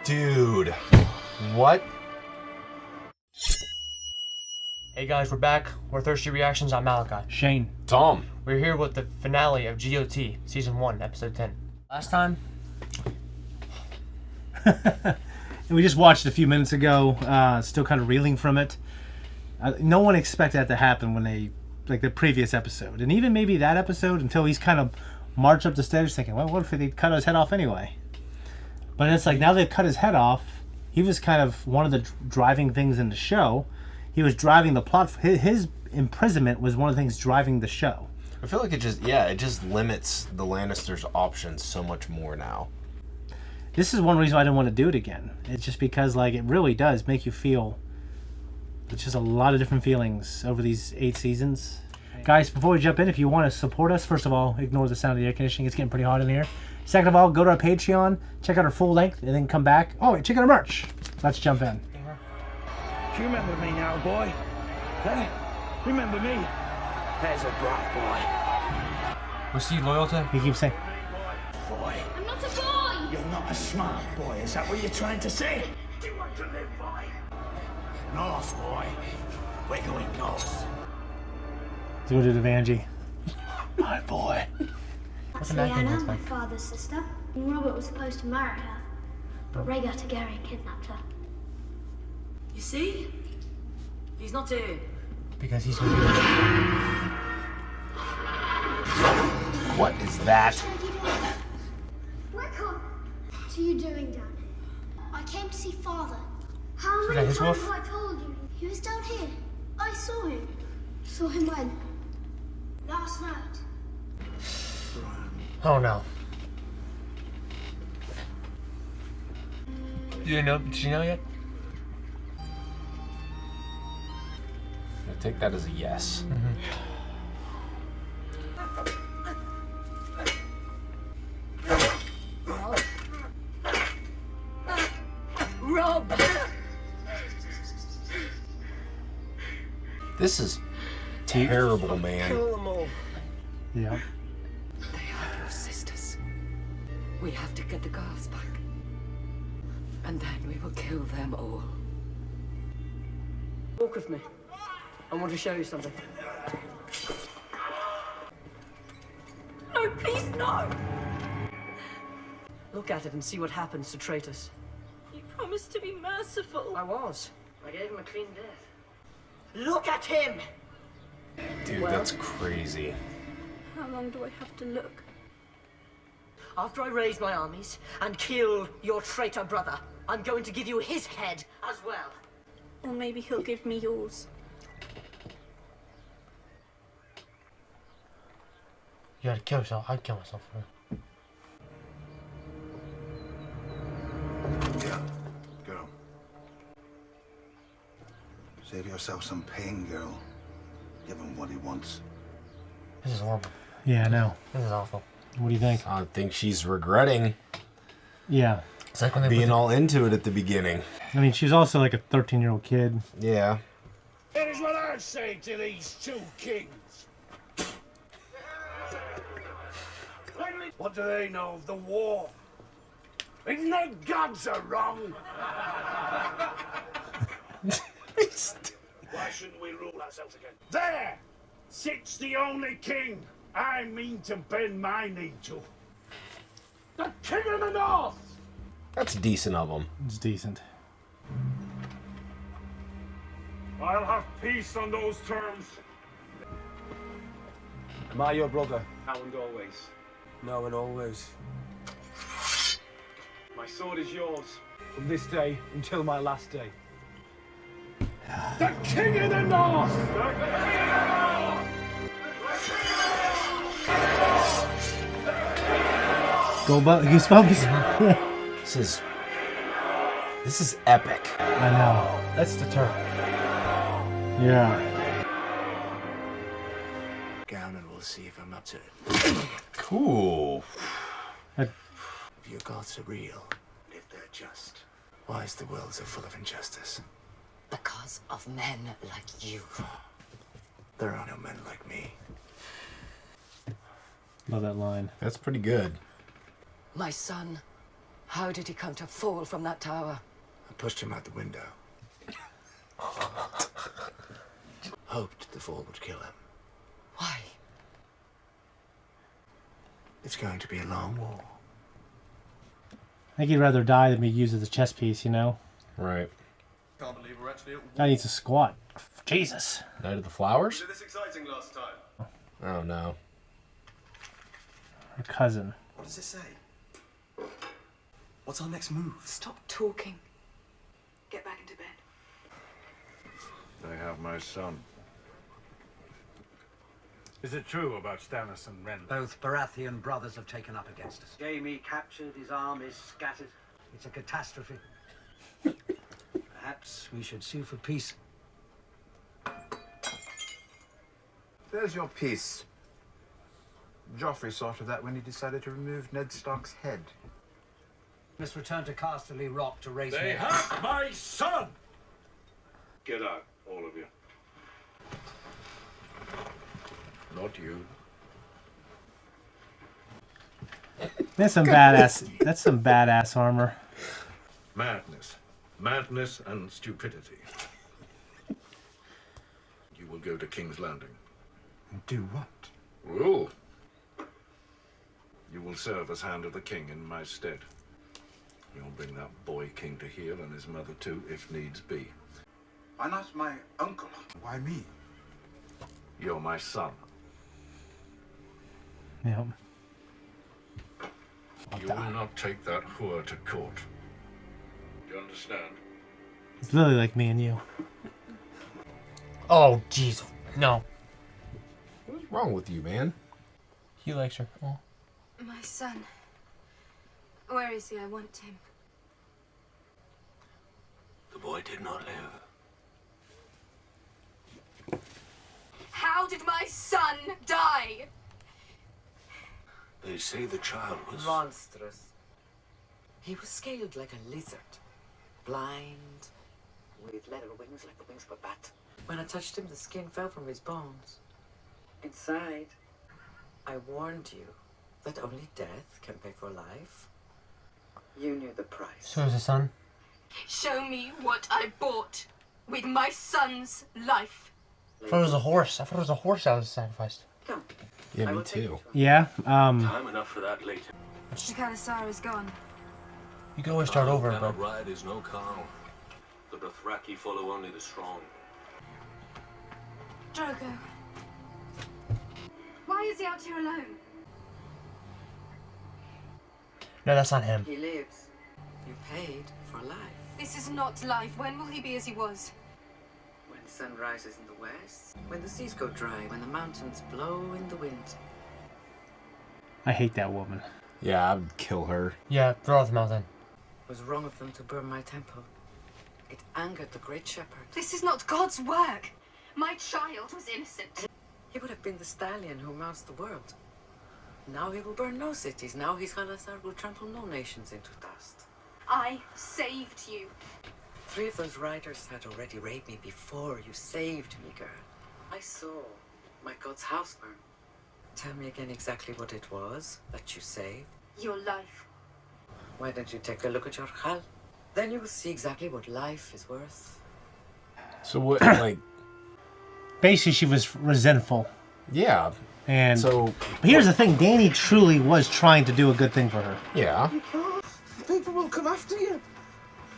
Dude. What? Hey guys, we're back. We're Thirsty Reactions. I'm Malachi. Shane. Tom. We're here with the finale of GOT, Season 1, Episode 10. Last time... And we just watched a few minutes ago, still kind of reeling from it. No one expected that to happen when they, like the previous episode. And even maybe that episode until he's kind of marched up the stairs thinking, well, what if they cut his head off anyway? But it's like now they've cut his head off. He was kind of one of the driving things in the show. He was driving the plot. His imprisonment was one of the things driving the show. I feel like it just limits the Lannisters' options so much more now. This is one reason why I didn't want to do it again. It's just because like it really does make you feel. It's just a lot of different feelings over these 8 seasons. Guys, before we jump in, if you want to support us, first of all, ignore the sound of the air conditioning. It's getting pretty hot in here. Second of all, go to our Patreon, check out our full length, and then come back. Oh, check out our merch. Let's jump in. Do you remember me now, boy? Huh? Remember me? There's a bright boy. Was he loyal to? He keeps saying, Boy. I'm not a boy! You're not a smart boy, is that what you're trying to say? Do you want to live, boy? North, boy. We're going north. let's go to the Vanjie. My boy. What's an acting Anna, looks my like? father's sister. And Robert was supposed to marry her, but Rhaegar Targaryen kidnapped her. You see? He's not here. Because he's going to be... What is that? Rickon! What are you doing down here? I came to see father. How that many his times wolf? have I told you? He was down here. I saw him. Saw him when? Last night. Oh no. Do you know? Did you know yet? I take that as a yes. Rob! This is terrible, man. Kill them all. Yeah. They are your sisters. We have to get the girls back. And then we will kill them all. Walk with me. I want to show you something. No, please, no! Look at it and see what happens to traitors. You promised to be merciful. I was. I gave him a clean death. Look at him! Dude, that's crazy. How long do I have to look? After I raise my armies and kill your traitor brother, I'm going to give you his head as well. Or maybe he'll give me yours. You gotta kill yourself. I'd kill myself for it. Yeah, girl. Save yourself some pain, girl. Give him what he wants. This is horrible. Yeah, I know. This is awful. What do you think? I think she's regretting Yeah. It's like when they being put all into it at the beginning. I mean, she's also like a 13-year-old kid. Yeah. That is what I say to these 2 kings. What do they know of the war? Even their gods are wrong. Why shouldn't we rule ourselves again? There sits the only king I mean to bend my knee to. The King of the North! That's decent of them. It's decent. I'll have peace on those terms. Am I your brother? Now and always. No and always. My sword is yours. From this day until my last day. The King of the North! Go Goosebumps. This is epic. I know. That's the turn. Yeah. Down and we'll see if I'm up to it. Cool. If your gods are real, if they're just, why is the world so full of injustice? Because of men like you. There are no men like me. Love that line. That's pretty good. My son How did he come to fall from that tower? I pushed him out the window. Hoped the fall would kill him. Why? It's going to be a long war. I think he'd rather die than be used as a chess piece, you know? Right. Can't believe we're actually at war. Guy needs to squat. Jesus. Night of the Flowers? Was it this exciting last time? Oh no. Her cousin. What does it say? What's our next move? Stop talking. Get back into bed. They have my son. Is it true about Stannis and Ren? Both Baratheon brothers have taken up against us. Jaime captured, his army scattered. It's a catastrophe. Perhaps we should sue for peace. There's your piece. Joffrey saw to that when he decided to remove Ned Stark's head. Must return to Casterly Rock to raise They men. have my son! Get out, all of you. Not you. That's some badass. That's some badass armor. Madness. Madness and stupidity. You will go to King's Landing. Do what? Rule. You will serve as Hand of the King in my stead. You'll bring that boy king to heel and his mother too, if needs be. Why not my uncle? Why me? You're my son. Yep. You will not take that whore to court. Do you understand? It's literally like me and you. Oh, jeez. No. What's wrong with you, man? He likes her. Oh. My son. Where is he? I want him. The boy did not live. How did my son die? They say the child was... Monstrous. He was scaled like a lizard. Blind. With leather wings like the wings of a bat. When I touched him, the skin fell from his bones. Inside, I warned you that only death can pay for life. You knew the price. So is the son. Show me what I bought with my son's life. I thought it was a horse. I thought it was a horse that was sacrificed. Come. Yeah, me too. Yeah. Time enough for that later. The Khalasar is gone. You can always start over, but ride is no cow. The Dothraki follow only the strong. Drogo. Why is he out here alone? no, that's not him. He lives. You paid for life. This is not life. When will he be as he was? When the sun rises in the west, when the seas go dry, when the mountains blow in the wind. I hate that woman. Yeah, I would kill her. Yeah, throw off the mountain. It was wrong of them to burn my temple. It angered the great shepherd. This is not God's work. My child was innocent. He would have been the stallion who mounts the world. Now he will burn no cities. Now his Khalasar will trample no nations into dust. I saved you. 3 of those riders had already raped me before you saved me, girl. I saw my God's house burn. Tell me again exactly what it was that you saved. Your life. Why don't you take a look at your Khal? Then you will see exactly what life is worth. So what, like... Basically, she was resentful. Yeah. And So... but here's the thing. Danny truly was trying to do a good thing for her. Yeah. People will come after you.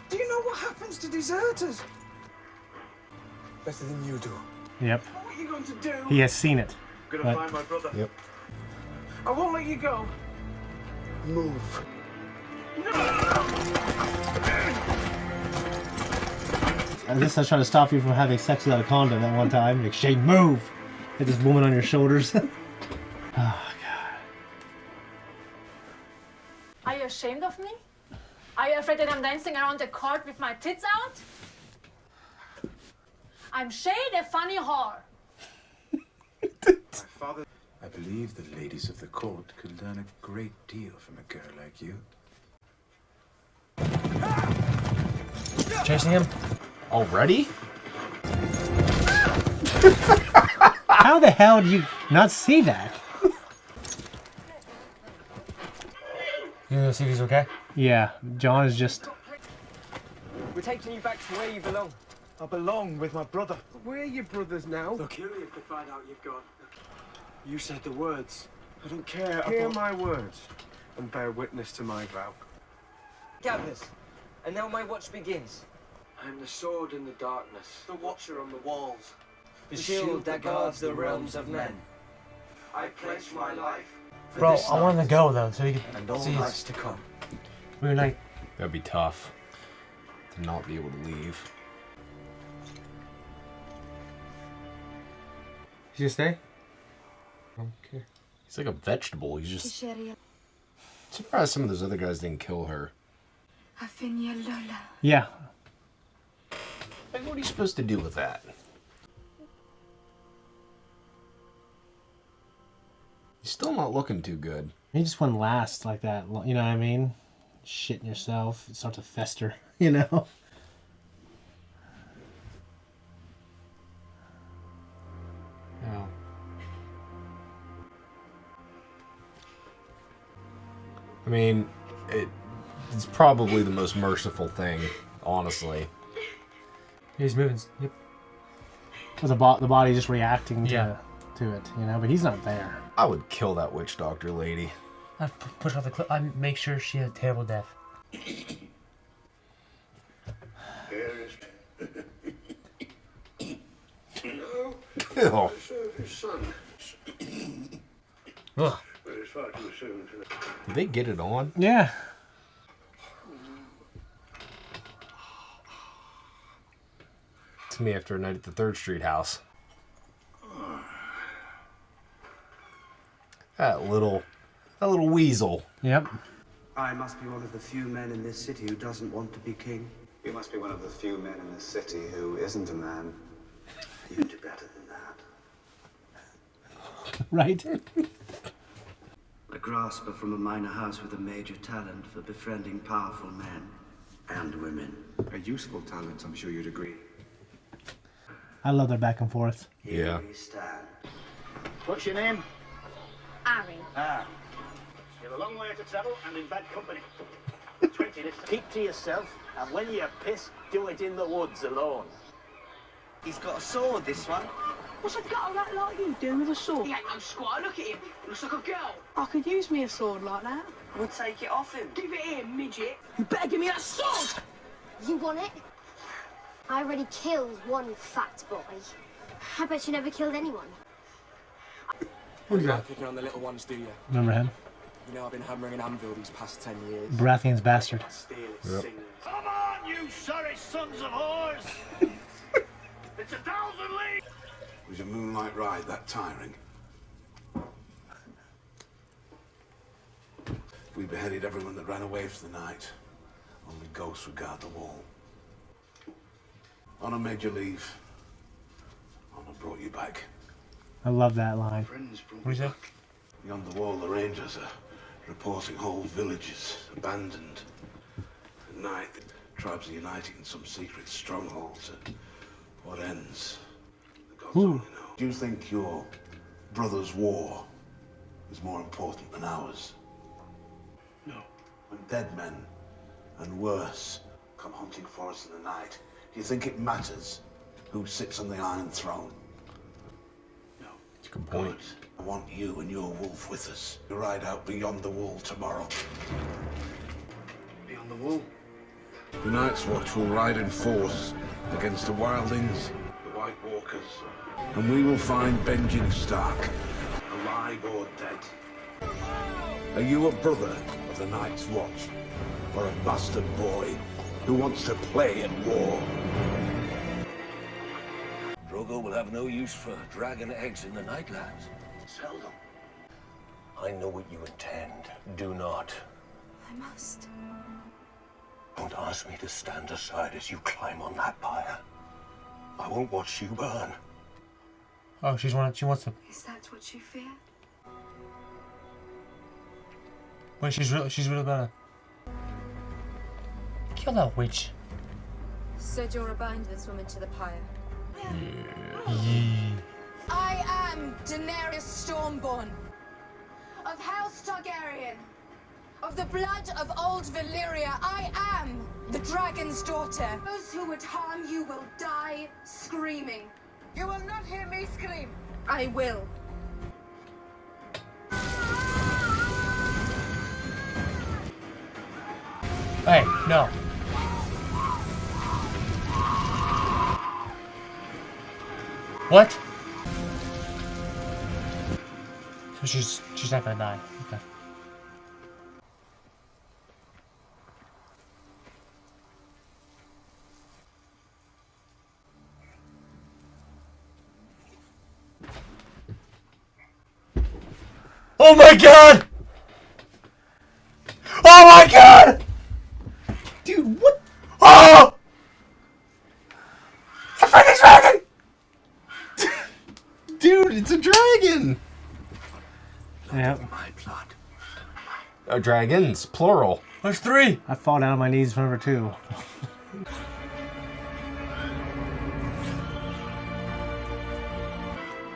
Do you know what happens to deserters? Better than you do. Yep. What are you going to do? He has seen it. I'm gonna But- find my brother. Yep. I won't let you go. Move. I guess I was trying to stop you from having sex without a condom that one time. Like, Shane, move! Hit this woman on your shoulders. Oh, God. Are you ashamed of me? Are you afraid that I'm dancing around the court with my tits out? I'm Shade, a funny whore. My father... I believe the ladies of the court could learn a great deal from a girl like you. Chasing him? Already? How the hell do you not see that? You gonna see if he's okay? Yeah, John is just... We're taking you back to where you belong. I belong with my brother. But we're your brothers now. Look, curious to find out you've gone. You said the words. I don't care. Hear my words and bear witness to my vow. Gathers, and now my watch begins. I am the sword in the darkness, the watcher on the walls, The shield that guards the realms of men. I pledge my life. Bro, I want him to go though, so he And can all see his lives to come. reunite. That'd be tough to not be able to leave. He's gonna stay? Okay. He's like a vegetable. He's just surprised some of those other guys didn't kill her. Yeah. Like, what are you supposed to do with that? He's still not looking too good. He just went last like that, you know what I mean? Shitting yourself, it starts to fester, you know? Yeah. I mean, it's probably the most merciful thing, honestly. He's moving. Yep. With the body just reacting to it, you know? But he's not there. I would kill that witch doctor lady. I'd push off the cliff. I'd make sure she had a terrible death. No. His son. Ugh. But it's far too soon. Did they get it on? Yeah. To me after a night at the 3rd Street house. That little weasel. Yep. I must be one of the few men in this city who doesn't want to be king. You must be one of the few men in this city who isn't a man. You do better than that. Right? A grasper from a minor house with a major talent for befriending powerful men and women. A useful talent, I'm sure you'd agree. I love their back and forth. Yeah. Here we stand. What's your name? Ari. Ah. You've a long way to travel and in bad company. 20 this. Keep to yourself, and when you piss, do it in the woods alone. He's got a sword, this one. What's a gutter rat like you do with a sword? He ain't no squire, look at him. Looks like a girl. I could use me a sword like that. We'll take it off him. Give it here, midget. You better give me that sword! You want it? I already killed one fat boy. I bet you never killed anyone. Who's You're that? not picking on the little ones, do you? Remember him? You know I've been hammering an anvil these past 10 years. Baratheon's bastard. Yep. Come on, you sorry sons of whores! It's 1,000 leagues! Was your moonlight ride that tiring? We beheaded everyone that ran away for the night. Only ghosts would guard the wall. Honor made you leave. Honor brought you back. I love that line. Friends brought What is you that? back. Beyond the wall, the rangers are reporting whole villages abandoned. At night, the tribes are uniting in some secret strongholds. At what ends? The gods only know. Do you think your brother's war is more important than ours? No. When dead men, and worse, come hunting for us in the night, do you think it matters who sits on the Iron Throne? No. That's a good point. I want you and your wolf with us to ride out beyond the wall tomorrow. Beyond the wall? The Night's Watch will ride in force against the wildlings, the White Walkers, and we will find Benjen Stark, alive or dead. Are you a brother of the Night's Watch, or a bastard boy who wants to play at war? Drogo will have no use for dragon eggs in the Nightlands. Seldom. I know what you intend. Do not. I must. Don't ask me to stand aside as you climb on that pyre. I won't watch you burn. Oh, she wants to. Is that what you fear? Wait, she's really gonna kill that witch. So you're to bind this woman to the pyre? I am Daenerys Stormborn of House Targaryen, Of the blood of old Valyria, I am the dragon's daughter. Those who would harm you will die screaming. You will not hear me scream. I will. Hey, no. What? So she's not gonna die. Okay. Oh my god! Oh my god! Dude, what? Oh! The freaking dragon! Dude, it's a dragon! Yeah. My blood. Dragons, plural. There's 3! I fall down on my knees for number 2.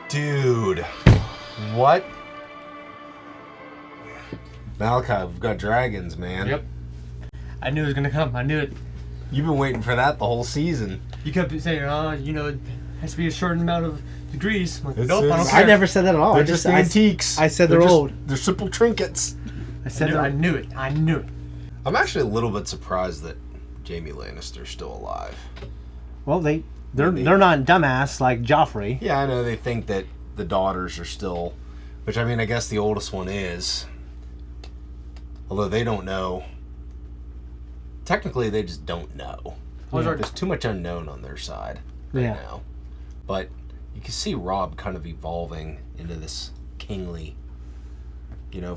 Dude. What? Malachi, we've got dragons, man. Yep. I knew it was gonna come. I knew it. You've been waiting for that the whole season. You kept saying, it has to be a certain amount of degrees. I'm like, It's- nope, I don't it's- care. I never said that at all. They're I just just antiques. I said they're old. They're simple trinkets. I knew it. I knew it. I'm actually a little bit surprised that Jaime Lannister's still alive. Well, they're not dumbass like Joffrey. Yeah, I know they think that the daughters are still, which I mean, I guess the oldest one is. Although they don't know. Technically, they just don't know. There's too much unknown on their side right now. But you can see Robb kind of evolving into this kingly,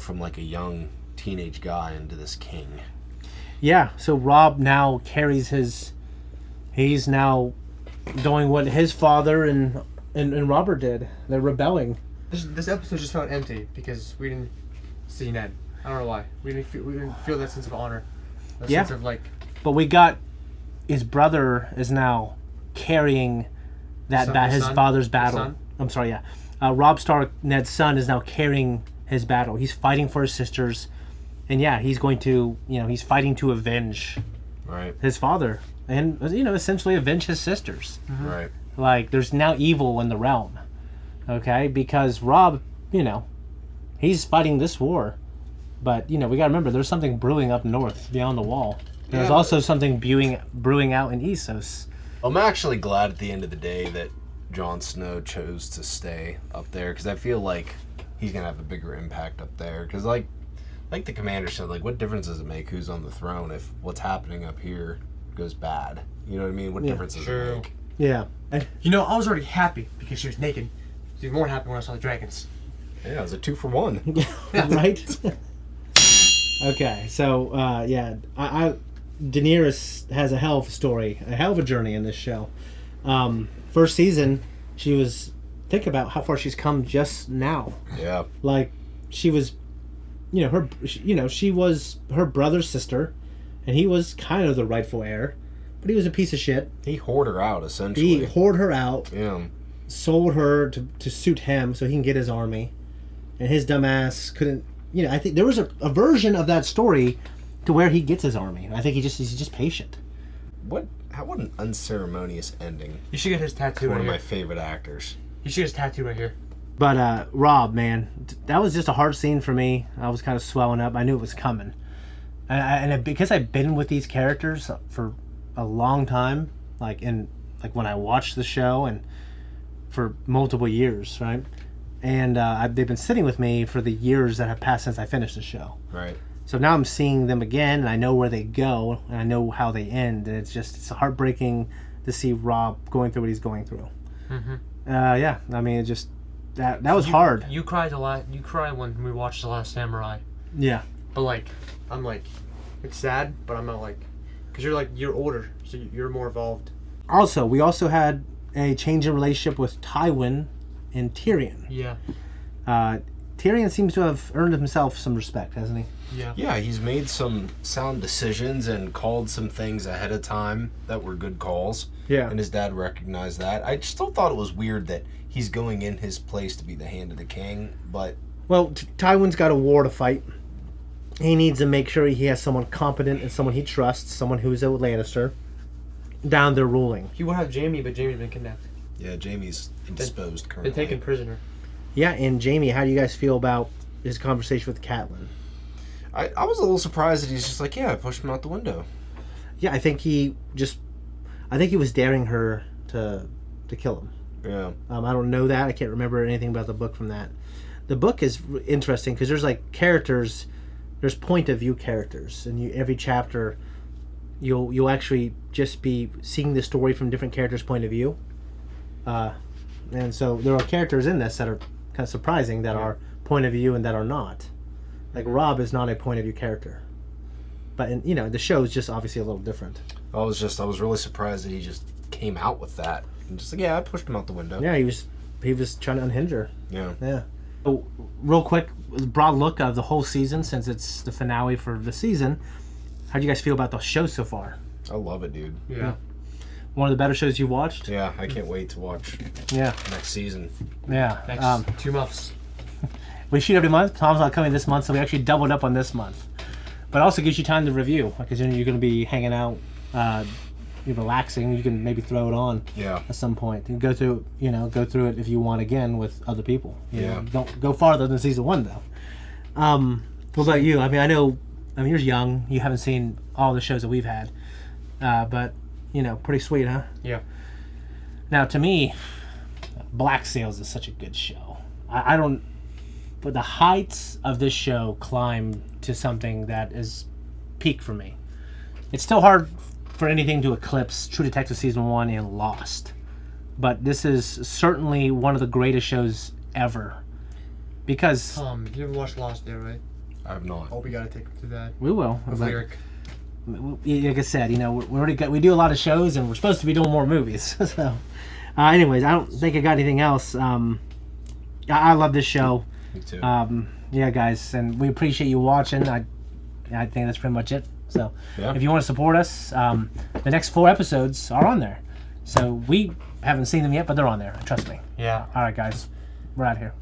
from like a young teenage guy into this king. Yeah, so Robb now carries he's now doing what his father and Robert did. They're rebelling. This episode just felt empty because we didn't see Ned. I don't know why. We didn't feel that sense of honor. That sense of But we got his brother is now carrying his father's battle. I'm sorry, yeah. Robb Stark, Ned's son, is now carrying his battle. He's fighting for his sisters, and he's going to, he's fighting to avenge his father, and essentially avenge his sisters. Mm-hmm. Right. Like there's now evil in the realm, okay? Because Robb, he's fighting this war, but we gotta remember there's something brewing up north beyond the wall. There's also something brewing out in Essos. I'm actually glad at the end of the day that Jon Snow chose to stay up there, because I feel like he's gonna have a bigger impact up there. Because like the commander said, like, what difference does it make who's on the throne if what's happening up here goes bad? You know what I mean? What difference does it make? Yeah. I was already happy because she was naked. I was even more happy when I saw the dragons. Yeah, it was a 2-for-1. Right? Okay, so Daenerys has a hell of a story, a hell of a journey in this show. First season, she was, think about how far she's come just now. Yeah. Like, she was, she was her brother's sister, and he was kind of the rightful heir, but he was a piece of shit. He whored her out, essentially. He whored her out. Yeah. Sold her to suit him so he can get his army, and his dumbass couldn't. I think there was a version of that story to where he gets his army. I think he's just patient. What an unceremonious ending. You should get his tattoo. One of my favorite actors. You should get his tattoo right here. But Robb, man, that was just a hard scene for me. I was kind of swelling up. I knew it was coming, and because I've been with these characters for a long time, like when I watched the show and for multiple years, right? And they've been sitting with me for the years that have passed since I finished the show. Right. So now I'm seeing them again, and I know where they go, and I know how they end, and it's heartbreaking to see Robb going through what he's going through. Mm-hmm. Yeah, I mean, it just that was hard. You cried a lot. You cried when we watched The Last Samurai. Yeah. But I'm it's sad, but I'm not because you're older, so you're more evolved. Also, we also had a change in relationship with Tywin and Tyrion. Yeah. Tyrion seems to have earned himself some respect, hasn't he? Yeah. Yeah, he's made some sound decisions and called some things ahead of time that were good calls. Yeah. And his dad recognized that. I still thought it was weird that he's going in his place to be the Hand of the King, but... Well, Tywin's got a war to fight. he needs to make sure he has someone competent and someone he trusts, someone who's a Lannister, down there ruling. He will have Jaime, but Jaime's been kidnapped. Yeah, Jaime's indisposed currently. Been taken prisoner. Yeah, and Jaime, how do you guys feel about his conversation with Catelyn? I was a little surprised that he's just like, yeah, I pushed him out the window. Yeah, I think he was daring her to kill him. Yeah. I don't know that. I can't remember anything about the book from that. The book is interesting because there's like characters, there's point of view characters, and every chapter, you'll actually just be seeing the story from different characters' point of view. And so there are characters in this that are kind of surprising that are point of view and that are not. Like Robb is not a point of view character, but the show is just obviously a little different. I was really surprised that he just came out with that and just like, yeah, I pushed him out the window. Yeah, he was trying to unhinge her. Yeah. Yeah. So, real quick, broad look of the whole season since it's the finale for the season. How do you guys feel about the show so far? I love it, dude. Yeah. One of the better shows you watched? Yeah, I can't wait to watch next season. Yeah. Next 2 months. We shoot every month. Tom's not coming this month, so we actually doubled up on this month. But it also gives you time to review. Because you're going to be hanging out, you're relaxing. You can maybe throw it on at some point. And go through it if you want again with other people. You know, don't go farther than season 1, though. What about you? You're young. You haven't seen all the shows that we've had. But, pretty sweet, huh? Yeah. Now, to me, Black Sails is such a good show. But the heights of this show climb to something that is peak for me. It's still hard for anything to eclipse True Detective Season 1 and Lost. But this is certainly one of the greatest shows ever. Because... you haven't watched Lost yet, right? I have not. Oh, we gotta take it to that. We will. With Lyric. Like I said, we do a lot of shows and we're supposed to be doing more movies. So, anyways, I don't think I got anything else. I love this show. Me too. Yeah, guys, and we appreciate you watching. I think that's pretty much it. So, Yeah. if you want to support us, the next 4 episodes are on there. So we haven't seen them yet, but they're on there. Trust me. Yeah. All right, guys, we're out here.